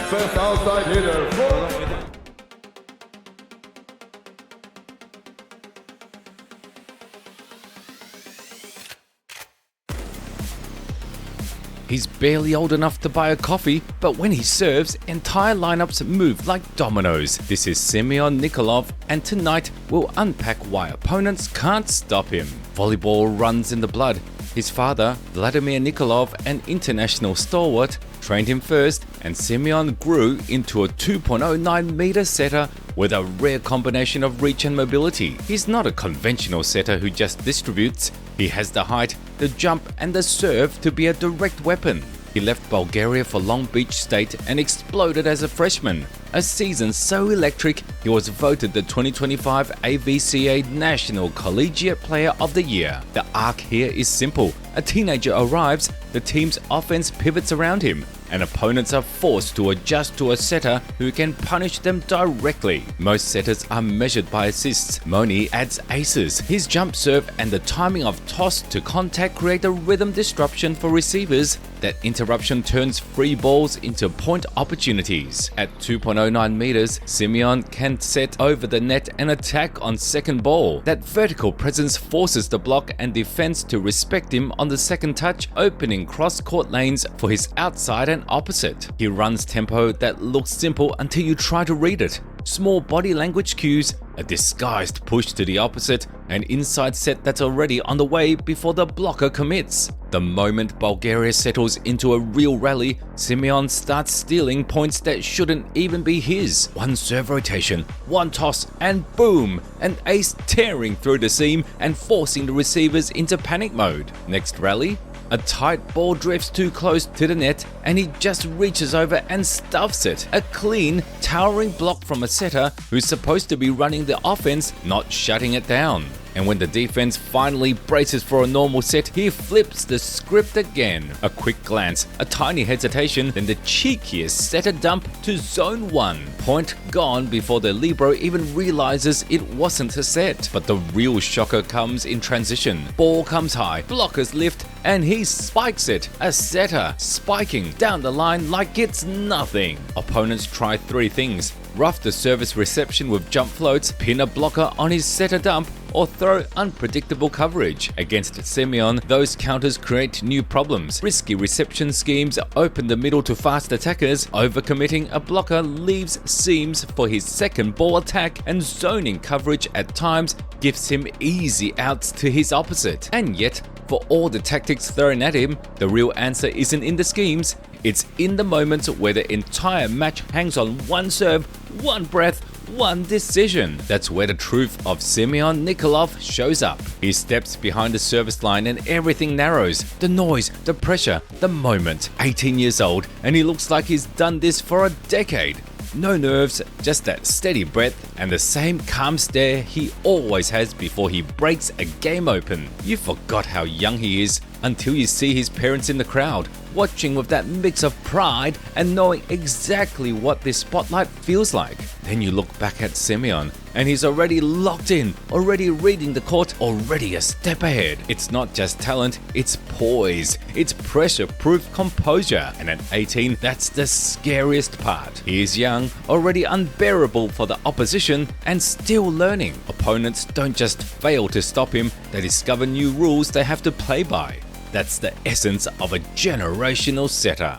first outside hitter for... He's barely old enough to buy a coffee, but when he serves, entire lineups move like dominoes. This is Simeon Nikolov, and tonight we'll unpack why opponents can't stop him. Volleyball runs in the blood. His father, Vladimir Nikolov, an international stalwart, trained him first, and Simeon grew into a 2.09-meter setter with a rare combination of reach and mobility. He's not a conventional setter who just distributes. He has the height, the jump, and the serve to be a direct weapon. He left Bulgaria for Long Beach State and exploded as a freshman. A season so electric, he was voted the 2025 AVCA National Collegiate Player of the Year. The arc here is simple. A teenager arrives, the team's offense pivots around him, and opponents are forced to adjust to a setter who can punish them directly. Most setters are measured by assists. Moni adds aces. His jump serve and the timing of toss to contact create a rhythm disruption for receivers. That interruption turns free balls into point opportunities. At 2.09 meters, Simeon can set over the net and attack on second ball. That vertical presence forces the block and defense to respect him on the second touch, opening cross-court lanes for his outside and opposite. He runs tempo that looks simple until you try to read it. Small body language cues, a disguised push to the opposite, an inside set that's already on the way before the blocker commits. The moment Bulgaria settles into a real rally, Simeon starts stealing points that shouldn't even be his. One serve rotation, one toss, and boom! An ace tearing through the seam and forcing the receivers into panic mode. Next rally, a tight ball drifts too close to the net and he just reaches over and stuffs it. A clean, towering block from a setter who's supposed to be running the offense, not shutting it down. And when the defense finally braces for a normal set, he flips the script again. A quick glance, a tiny hesitation, then the cheekiest setter dump to zone 1. Point gone before the libero even realizes it wasn't a set. But the real shocker comes in transition. Ball comes high, blockers lift, and he spikes it. A setter, spiking down the line like it's nothing. Opponents try 3 things. Rough the service reception with jump floats, pin a blocker on his setter dump, or throw unpredictable coverage. Against Simeon, those counters create new problems. Risky reception schemes open the middle to fast attackers. Overcommitting a blocker leaves seams for his second ball attack, and zoning coverage at times gives him easy outs to his opposite. And yet, for all the tactics thrown at him, the real answer isn't in the schemes. It's in the moments where the entire match hangs on one serve, one breath, one decision. That's where the truth of Simeon Nikolov shows up. He steps behind the service line and everything narrows. The noise, the pressure, the moment. 18 years old, and he looks like he's done this for a decade. No nerves, just that steady breath and the same calm stare he always has before he breaks a game open. You forgot how young he is until you see his parents in the crowd, watching with that mix of pride and knowing exactly what this spotlight feels like. Then you look back at Simeon, and he's already locked in, already reading the court, already a step ahead. It's not just talent, it's poise, it's pressure-proof composure, and at 18, that's the scariest part. He is young, already unbearable for the opposition, and still learning. Opponents don't just fail to stop him, they discover new rules they have to play by. That's the essence of a generational setter.